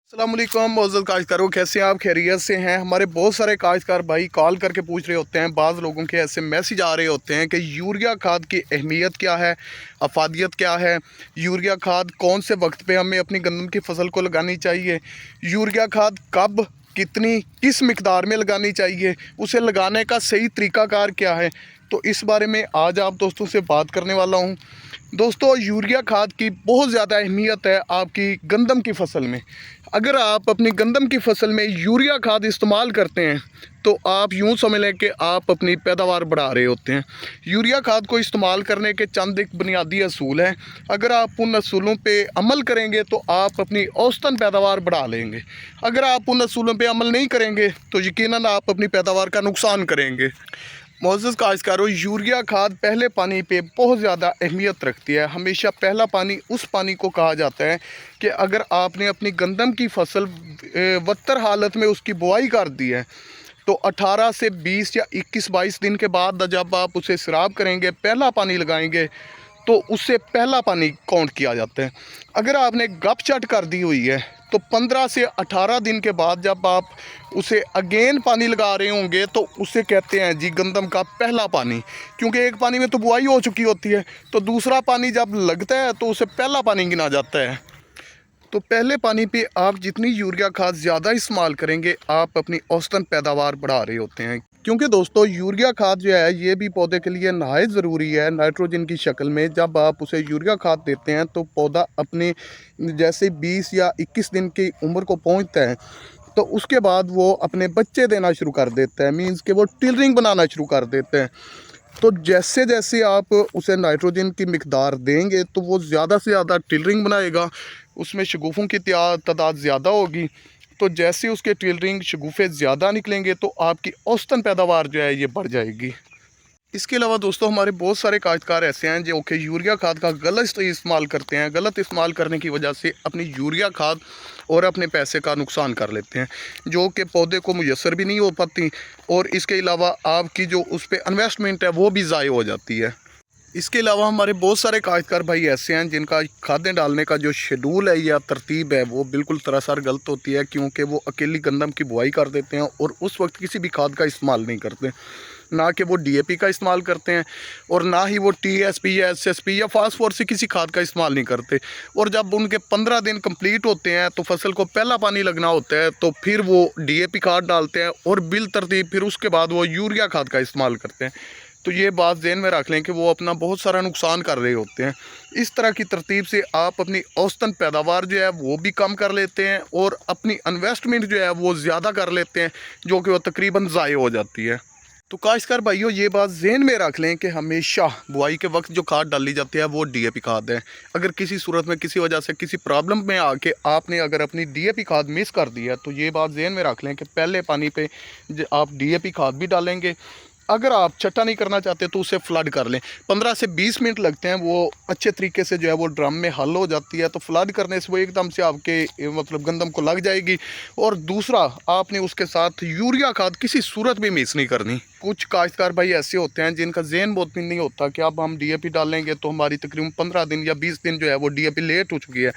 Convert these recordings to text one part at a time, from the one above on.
अस्सलाम वालेकुम मोअज़्ज़ज़ काश्तकारों, कैसे हैं आप? खैरियत से हैं? हमारे बहुत सारे काश्तकार भाई कॉल करके पूछ रहे होते हैं, बाज़ लोगों के ऐसे मैसेज आ रहे होते हैं कि यूरिया खाद की अहमियत क्या है, अफादियत क्या है, यूरिया खाद कौन से वक्त पे हमें अपनी गंदम की फसल को लगानी चाहिए, यूरिया खाद कब कितनी किस मिकदार में लगानी चाहिए, उसे लगाने का सही तरीक़ाकार क्या है। तो इस बारे में आज आप दोस्तों से बात करने वाला हूँ। दोस्तों, यूरिया खाद की बहुत ज़्यादा अहमियत है आपकी गंदम की फसल में। अगर आप अपनी गंदम की फसल में यूरिया खाद इस्तेमाल करते हैं तो आप यूँ समझ लें कि आप अपनी पैदावार बढ़ा रहे होते हैं। यूरिया खाद को इस्तेमाल करने के चंद एक बुनियादी असूल हैं। अगर आप उन असूलों पे अमल करेंगे तो आप अपनी औसतन पैदावार बढ़ा लेंगे। अगर आप उन असूलों पे अमल नहीं करेंगे तो यकीनन आप अपनी पैदावार का नुकसान करेंगे। मोअज़्ज़ज़ काश्तकारों, यूरिया खाद पहले पानी पे बहुत ज़्यादा अहमियत रखती है। हमेशा पहला पानी उस पानी को कहा जाता है कि अगर आपने अपनी गंदम की फसल बदतर हालत में उसकी बुआई कर दी है तो 18 से 20 या 21-22 दिन के बाद जब आप उसे सराब करेंगे, पहला पानी लगाएंगे, तो उससे पहला पानी काउंट किया जाता है। अगर आपने गप चट कर दी हुई है तो 15 से 18 दिन के बाद जब आप उसे अगेन पानी लगा रहे होंगे तो उसे कहते हैं जी गंदम का पहला पानी, क्योंकि एक पानी में तो बुआई हो चुकी होती है, तो दूसरा पानी जब लगता है तो उसे पहला पानी गिना जाता है। तो पहले पानी पे आप जितनी यूरिया खाद ज़्यादा इस्तेमाल करेंगे, आप अपनी औसतन पैदावार बढ़ा रहे होते हैं। क्योंकि दोस्तों, यूरिया खाद जो है ये भी पौधे के लिए नहायत ज़रूरी है नाइट्रोजन की शक्ल में। जब आप उसे यूरिया खाद देते हैं तो पौधा अपने जैसे 20 या 21 दिन की उम्र को पहुंचता है तो उसके बाद वो अपने बच्चे देना शुरू कर देता है, मीन्स कि वो टिलरिंग बनाना शुरू कर देते हैं। तो जैसे जैसे आप उसे नाइट्रोजन की मिकदार देंगे तो वो ज़्यादा से ज़्यादा टिलरिंग बनाएगा, उसमें शगुफ़ों की तादाद ज़्यादा होगी। तो जैसे उसके टिलरिंग शगुफ़े ज़्यादा निकलेंगे तो आपकी औसतन पैदावार जो है ये बढ़ जाएगी। इसके अलावा दोस्तों, हमारे बहुत सारे काश्तकार ऐसे हैं जो कि यूरिया खाद का गलत इस्तेमाल करते हैं। गलत इस्तेमाल करने की वजह से अपनी यूरिया खाद और अपने पैसे का नुकसान कर लेते हैं, जो कि पौधे को मुयस्सर भी नहीं हो पाती, और इसके अलावा आपकी जो उस पर इन्वेस्टमेंट है वो भी ज़ाय हो जाती है। इसके अलावा हमारे बहुत सारे काश्तकार भाई ऐसे हैं जिनका खादें डालने का जो शेड्यूल है या तरतीब है वो बिल्कुल सरासर गलत होती है, क्योंकि वो अकेली गंदम की बुआई कर देते हैं और उस वक्त किसी भी खाद का इस्तेमाल नहीं करते। ना कि वो डीएपी का इस्तेमाल करते हैं और ना ही वो टीएसपी या एसएसपी या फास्फोरस से किसी खाद का इस्तेमाल नहीं करते। और जब उनके 15 दिन कंप्लीट होते हैं तो फसल को पहला पानी लगना होता है तो फिर वो डीएपी खाद डालते हैं और बिल तरतीब फिर उसके बाद वो यूरिया खाद का इस्तेमाल करते हैं। तो ये बात ध्यान में रख लें कि वो अपना बहुत सारा नुकसान कर रहे होते हैं। इस तरह की तरतीब से आप अपनी औसतन पैदावार जो है वो भी कम कर लेते हैं और अपनी इन्वेस्टमेंट जो है वो ज़्यादा कर लेते हैं, जो कि वो तकरीबन ज़ाय हो जाती है। तो काश्तकार भाइयों, ये बात ज़हन में रख लें कि हमेशा बुआई के वक्त जो खाद डाली जाती है वो डीएपी खाद है। अगर किसी सूरत में किसी वजह से किसी प्रॉब्लम में आके आपने अगर अपनी डीएपी खाद मिस कर दी है तो ये बात ज़हन में रख लें कि पहले पानी पे आप डीएपी खाद भी डालेंगे। अगर आप छट्टा नहीं करना चाहते तो उसे फ्लड कर लें। 15 से 20 मिनट लगते हैं, वो अच्छे तरीके से जो है वो ड्रम में हल हो जाती है। तो फ्लड करने से वो एकदम से आपके मतलब गंदम को लग जाएगी। और दूसरा, आपने उसके साथ यूरिया खाद किसी सूरत में मिक्स नहीं करनी। कुछ काश्तकार भाई ऐसे होते हैं जिनका ज़हन बहुत भी नहीं होता कि अब हम डीएपी डालेंगे तो हमारी तकरीबन 15 दिन या 20 दिन जो है वो डीएपी लेट हो चुकी है।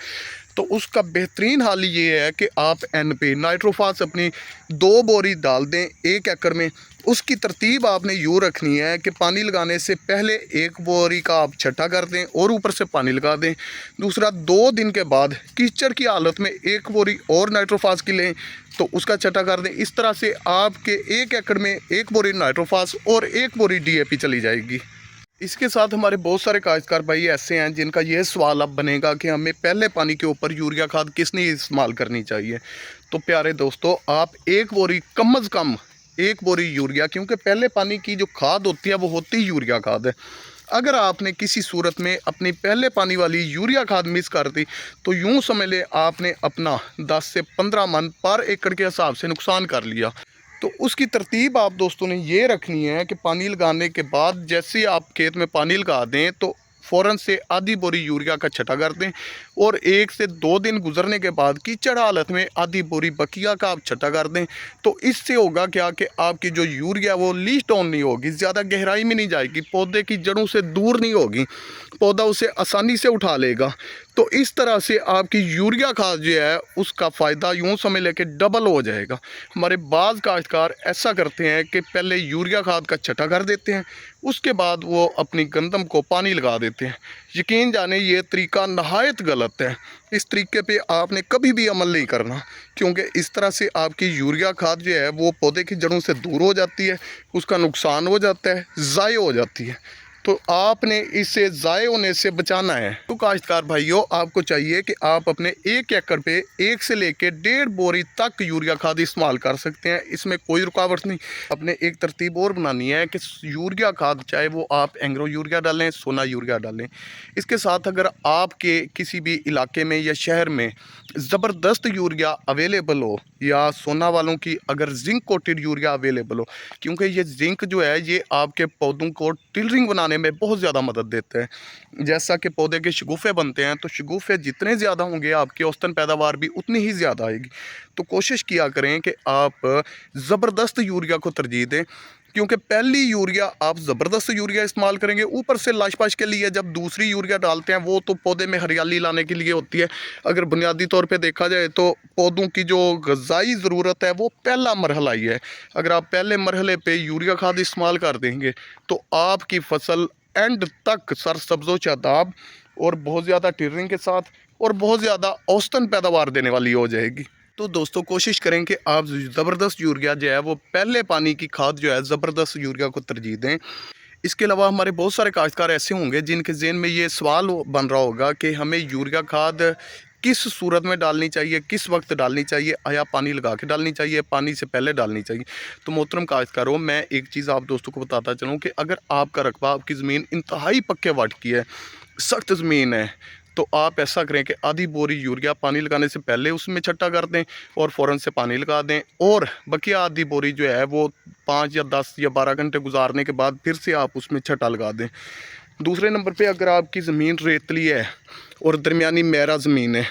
तो उसका बेहतरीन हल ये है कि आप एनपी नाइट्रोफास अपनी 2 बोरी डाल दें 1 एकड़ में। उसकी तरतीब आपने यूँ रखनी है कि पानी लगाने से पहले 1 बोरी का आप छट्टा कर दें और ऊपर से पानी लगा दें। दूसरा, 2 दिन के बाद कीचड़ की हालत में 1 बोरी और नाइट्रोफास की लें तो उसका छट्टा कर दें। इस तरह से आपके 1 एकड़ में 1 बोरी नाइट्रोफास और 1 बोरी डीएपी चली जाएगी। इसके साथ हमारे बहुत सारे काश्तकार भाई ऐसे हैं जिनका यह सवाल अब बनेगा कि हमें पहले पानी के ऊपर यूरिया खाद किसने इस्तेमाल करनी चाहिए। तो प्यारे दोस्तों, आप 1 बोरी कम अज़ कम 1 बोरी यूरिया, क्योंकि पहले पानी की जो खाद होती है वो होती ही यूरिया खाद है। अगर आपने किसी सूरत में अपनी पहले पानी वाली यूरिया खाद मिस कर दी तो यूँ समझ ले आपने अपना 10 से 15 मन पर एकड़ के हिसाब से नुकसान कर लिया। तो उसकी तरतीब आप दोस्तों ने ये रखनी है कि पानी लगाने के बाद जैसे ही आप खेत में पानी लगा दें तो फ़ौरन से आधी बोरी यूरिया का छटा कर दें और 1 से 2 दिन गुजरने के बाद कीचड़ हालत में आधी बोरी बकिया का आप छटा कर दें। तो इससे होगा क्या कि आपकी जो यूरिया वो लीच डाउन नहीं होगी, ज़्यादा गहराई में नहीं जाएगी, पौधे की जड़ों से दूर नहीं होगी, पौधा उसे आसानी से उठा लेगा। तो इस तरह से आपकी यूरिया खाद जो है उसका फ़ायदा यूँ समझ लें कि डबल हो जाएगा। हमारे बाज़ काश्तकार ऐसा करते हैं कि पहले यूरिया खाद का छटा कर देते हैं, उसके बाद वो अपनी गंदम को पानी लगा देते हैं। यकीन जाने ये तरीका नहायत गलत है। इस तरीके पे आपने कभी भी अमल नहीं करना, क्योंकि इस तरह से आपकी यूरिया खाद जो है वो पौधे की जड़ों से दूर हो जाती है, उसका नुकसान हो जाता है, ज़ाय हो जाती है। तो आपने इसे ज़ाय होने से बचाना है। तो काश्तकार भाइयों, आपको चाहिए कि आप अपने 1 एकड़ पे 1 से लेके 1.5 बोरी तक यूरिया खाद इस्तेमाल कर सकते हैं, इसमें कोई रुकावट नहीं। अपने एक तरतीब और बनानी है कि यूरिया खाद चाहे वो आप एंग्रो यूरिया डालें, सोना यूरिया डालें, इसके साथ अगर आपके किसी भी इलाके में या शहर में ज़बरदस्त यूरिया अवेलेबल हो, या सोना वालों की अगर जिंक कोटेड यूरिया अवेलेबल हो, क्योंकि ये जिंक जो है ये आपके पौधों को टिलरिंग बनाने में बहुत ज़्यादा मदद देते हैं। जैसा कि पौधे के शगुफ़े बनते हैं, तो शगुफ़े जितने ज़्यादा होंगे आपकी औसतन पैदावार भी उतनी ही ज़्यादा आएगी। तो कोशिश किया करें कि आप ज़बरदस्त यूरिया को तरजीह दें, क्योंकि पहली यूरिया आप ज़बरदस्त यूरिया इस्तेमाल करेंगे, ऊपर से लाश-पाश के लिए जब दूसरी यूरिया डालते हैं वो तो पौधे में हरियाली लाने के लिए होती है। अगर बुनियादी तौर पे देखा जाए तो पौधों की जो ग़िज़ाई ज़रूरत है वो पहला मरहला ही है। अगर आप पहले मरहले पे यूरिया खाद इस्तेमाल कर देंगे तो आपकी फसल एंड तक सरसब्ज़ व शादाब और बहुत ज़्यादा टिलरिंग के साथ और बहुत ज़्यादा औसतन पैदावार देने वाली हो जाएगी। तो दोस्तों कोशिश करें कि आप ज़बरदस्त यूरिया जो है वो पहले पानी की खाद जो है ज़बरदस्त यूरिया को तरजीह दें। इसके अलावा हमारे बहुत सारे काश्तकार ऐसे होंगे जिनके ज़हन में ये सवाल बन रहा होगा कि हमें यूरिया खाद किस सूरत में डालनी चाहिए, किस वक्त डालनी चाहिए, आया पानी लगा के डालनी चाहिए, पानी से पहले डालनी चाहिए। तो मोहतरम काश्तकारों, मैं एक चीज़ आप दोस्तों को बताता चलूँ कि अगर आपका रकबा, आपकी ज़मीन इंतहाई पक्के वाट की है, सख्त ज़मीन है, तो आप ऐसा करें कि आधी बोरी यूरिया पानी लगाने से पहले उसमें छट्टा कर दें और फ़ौरन से पानी लगा दें, और बकिया आधी बोरी जो है वो 5 या 10 या 12 घंटे गुजारने के बाद फिर से आप उसमें छट्टा लगा दें। दूसरे नंबर पे, अगर आपकी ज़मीन रेतली है और दरमियानी मेरा ज़मीन है,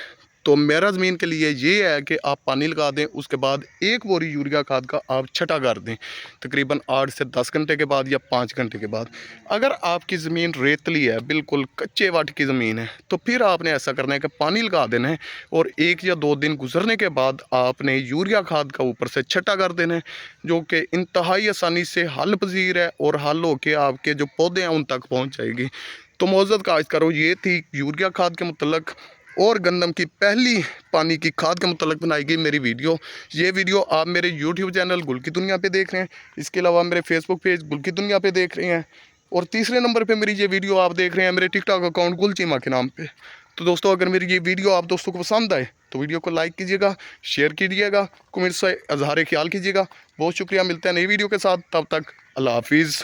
तो मेरा ज़मीन के लिए ये है कि आप पानी लगा दें, उसके बाद 1 बोरी यूरिया खाद का आप छटा कर दें तकरीबन 8 से 10 घंटे के बाद या 5 घंटे के बाद। अगर आपकी ज़मीन रेतली है, बिल्कुल कच्चे वाट की ज़मीन है, तो फिर आपने ऐसा करना है कि पानी लगा देना है और 1 या 2 दिन गुजरने के बाद आपने यूरिया खाद का ऊपर से छटा कर देना है, जो कि इंतहाई आसानी से हल पजीर है और हल होके आपके जो पौधे हैं उन तक पहुँच जाएगी। तो मौजूद काश्तकारों, ये थी यूरिया खाद के मुतल्लक और गंदम की पहली पानी की खाद के मुतल्लक बनाई गई मेरी वीडियो। ये वीडियो आप मेरे यूट्यूब चैनल गुल की दुनिया पे देख रहे हैं, इसके अलावा मेरे फेसबुक पेज गुल की दुनिया पे देख रहे हैं, और तीसरे नंबर पे मेरी ये वीडियो आप देख रहे हैं मेरे टिकटॉक अकाउंट गुल चीमा के नाम पे। तो दोस्तों, अगर मेरी ये वीडियो आप दोस्तों को पसंद आए तो वीडियो को लाइक कीजिएगा, शेयर कीजिएगा, कमेंट से इजहार ख्याल कीजिएगा। बहुत शुक्रिया, मिलते हैं नई वीडियो के साथ, तब तक अल्लाह हाफिज़।